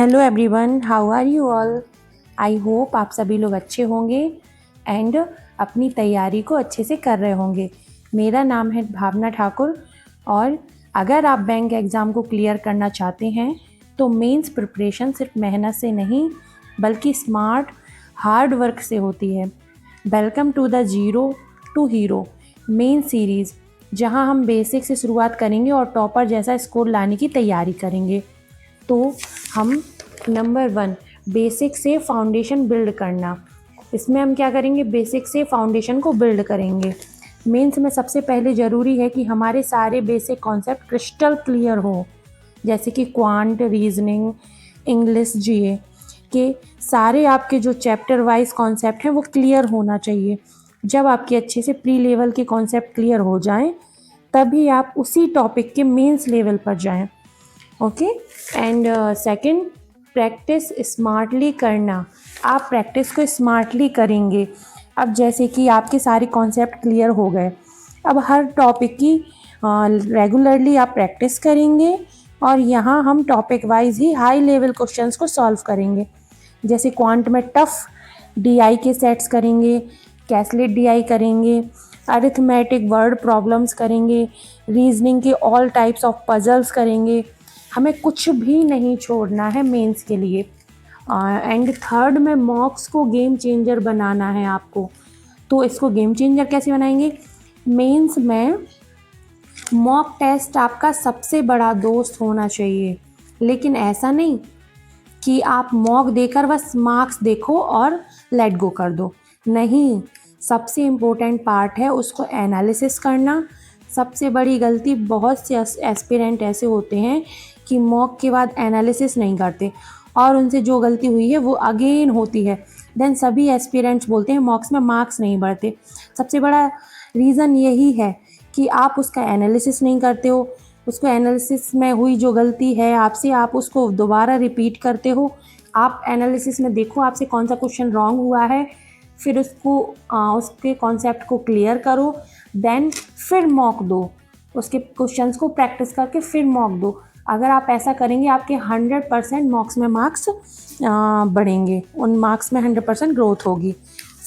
Hello everyone, how are you all. I hope आप सभी लोग अच्छे होंगे एंड अपनी तैयारी को अच्छे से कर रहे होंगे। मेरा नाम है भावना ठाकुर और अगर आप बैंक एग्ज़ाम को क्लियर करना चाहते हैं तो मेंस प्रिपरेशन सिर्फ मेहनत से नहीं बल्कि स्मार्ट हार्ड वर्क से होती है। Welcome to the zero to hero main series, जहां हम बेसिक से शुरुआत करेंगे और टॉपर जैसा स्कोर लाने की तैयारी करेंगे। तो हम नंबर 1 बेसिक से फाउंडेशन बिल्ड करना, इसमें हम क्या करेंगे, बेसिक से फाउंडेशन को बिल्ड करेंगे। मेंस में सबसे पहले ज़रूरी है कि हमारे सारे बेसिक कॉन्सेप्ट क्रिस्टल क्लियर हो, जैसे कि क्वांट, रीजनिंग, इंग्लिश, जीए के सारे आपके जो चैप्टर वाइज कॉन्सेप्ट हैं वो क्लियर होना चाहिए। जब आपके अच्छे से प्री लेवल के कॉन्सेप्ट क्लियर हो जाएं तभी आप उसी टॉपिक के मेंस लेवल पर जाएं। Okay. And second, practice smartly करना। आप प्रैक्टिस को स्मार्टली करेंगे। अब जैसे कि आपके सारे कॉन्सेप्ट क्लियर हो गए, अब हर टॉपिक की रेगुलरली आप प्रैक्टिस करेंगे और यहाँ हम टॉपिक वाइज ही हाई लेवल क्वेश्चंस को सॉल्व करेंगे। जैसे क्वांट में टफ डीआई के सेट्स करेंगे, कैसलेट डीआई करेंगे, अरिथमेटिक वर्ड प्रॉब्लम्स करेंगे, रीजनिंग के ऑल टाइप्स ऑफ पजल्स करेंगे। हमें कुछ भी नहीं छोड़ना है मेंस के लिए। एंड थर्ड में मॉक्स को गेम चेंजर बनाना है आपको। तो इसको गेम चेंजर कैसे बनाएंगे? मेंस में मॉक टेस्ट आपका सबसे बड़ा दोस्त होना चाहिए, लेकिन ऐसा नहीं कि आप मॉक देकर बस मार्क्स देखो और लेट गो कर दो। नहीं, सबसे इम्पोर्टेंट पार्ट है उसको एनालिसिस करना। सबसे बड़ी गलती बहुत से एस्पिरेंट ऐसे होते हैं कि मॉक के बाद एनालिसिस नहीं करते और उनसे जो गलती हुई है वो अगेन होती है। देन सभी एस्पिरेंट्स बोलते हैं मॉक्स में मार्क्स नहीं बढ़ते। सबसे बड़ा रीज़न यही है कि आप उसका एनालिसिस नहीं करते हो। उसको एनालिसिस में हुई जो गलती है आपसे, आप उसको दोबारा रिपीट करते हो। आप एनालिसिस में देखो आपसे कौन सा क्वेश्चन रॉन्ग हुआ है, फिर उसके कॉन्सेप्ट को क्लियर करो, देन फिर मॉक दो। उसके क्वेश्चंस को प्रैक्टिस करके फिर मॉक दो। अगर आप ऐसा करेंगे आपके 100% मॉक्स में मार्क्स बढ़ेंगे, उन मार्क्स में 100% ग्रोथ होगी।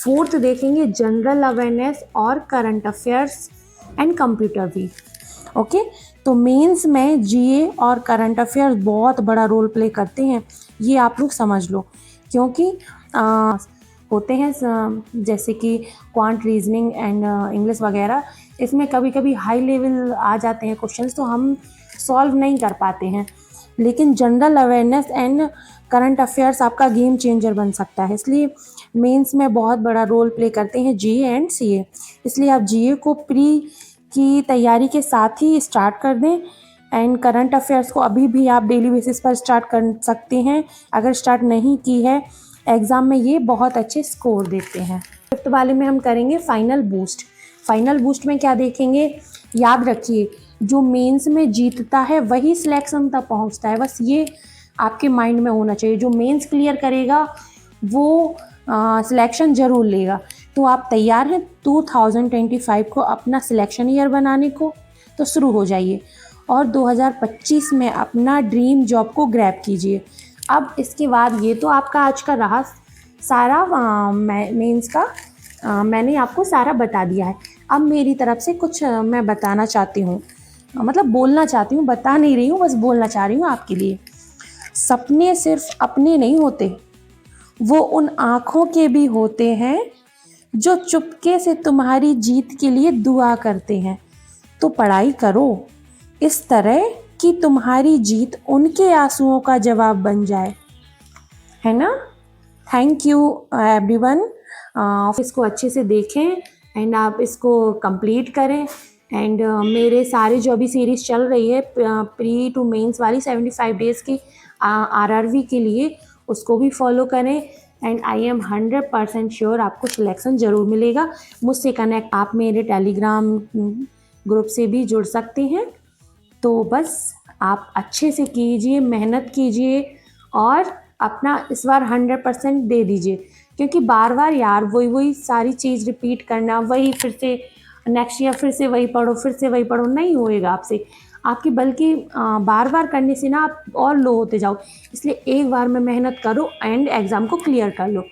फोर्थ देखेंगे जनरल अवेयरनेस और करंट अफेयर्स एंड कंप्यूटर भी। ओके। तो मेंस में जीए और करंट अफेयर्स बहुत बड़ा रोल प्ले करते हैं, ये आप लोग समझ लो। क्योंकि होते हैं जैसे कि क्वांट, रीजनिंग एंड इंग्लिश वगैरह, इसमें कभी कभी हाई लेवल आ जाते हैं क्वेश्चंस तो हम सॉल्व नहीं कर पाते हैं। लेकिन general awareness and current affairs आपका गेम चेंजर बन सकता है। इसलिए मेंस में बहुत बड़ा रोल प्ले करते हैं जीए एंड सीए। इसलिए आप जीए को प्री की तैयारी के साथ ही स्टार्ट कर दें एंड करंट अफेयर्स को अभी भी आप डेली बेसिस पर स्टार्ट कर सकते हैं। अगर स्टार्ट नहीं की है, एग्ज़ाम में ये बहुत अच्छे स्कोर देते हैं। फिफ्थ वाले में हम करेंगे फाइनल बूस्ट। फाइनल बूस्ट में क्या देखेंगे? याद रखिए, जो मेंस में जीतता है वही सिलेक्शन तक पहुंचता है, बस ये आपके माइंड में होना चाहिए। जो मेंस क्लियर करेगा वो सिलेक्शन ज़रूर लेगा। तो आप तैयार हैं 2025 को अपना सिलेक्शन ईयर बनाने को? तो शुरू हो जाइए और 2025 में अपना ड्रीम जॉब को ग्रैब कीजिए। अब इसके बाद ये तो आपका आज का रहा सारा मेंस का, मैंने आपको सारा बता दिया है। अब मेरी तरफ से कुछ मैं बताना चाहती हूँ, मतलब बोलना चाहती हूँ, बता नहीं रही हूँ, बस बोलना चाह रही हूँ आपके लिए। सपने सिर्फ अपने नहीं होते, वो उन आँखों के भी होते हैं जो चुपके से तुम्हारी जीत के लिए दुआ करते हैं। तो पढ़ाई करो इस तरह कि तुम्हारी जीत उनके आंसुओं का जवाब बन जाए, है ना। Thank you everyone. इसको अच्छे से देखें एंड आप इसको कंप्लीट करें। एंड मेरे सारे जो अभी सीरीज़ चल रही है प्री टू मेंस वाली 75 डेज़ की आरआरबी के लिए, उसको भी फॉलो करें। एंड आई एम 100% श्योर आपको सिलेक्शन ज़रूर मिलेगा। मुझसे कनेक्ट आप मेरे टेलीग्राम ग्रुप से भी जुड़ सकते हैं। तो बस आप अच्छे से कीजिए, मेहनत कीजिए और अपना इस बार 100% दे दीजिए। क्योंकि बार बार यार वही सारी चीज़ रिपीट करना, वही फिर से नेक्स्ट ईयर फिर से वही पढ़ो, फिर से वही पढ़ो, नहीं होएगा आपसे। आपके बल्कि बार बार करने से ना आप और लो होते जाओ, इसलिए एक बार में मेहनत करो एंड एग्ज़ाम को क्लियर कर लो।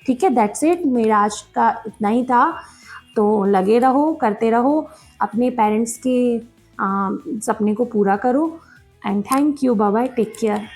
ठीक है, दैट्स इट, मेरा आज का इतना ही था। तो लगे रहो, करते रहो, अपने पेरेंट्स के सपने को पूरा करो and thank you, bye bye, take care.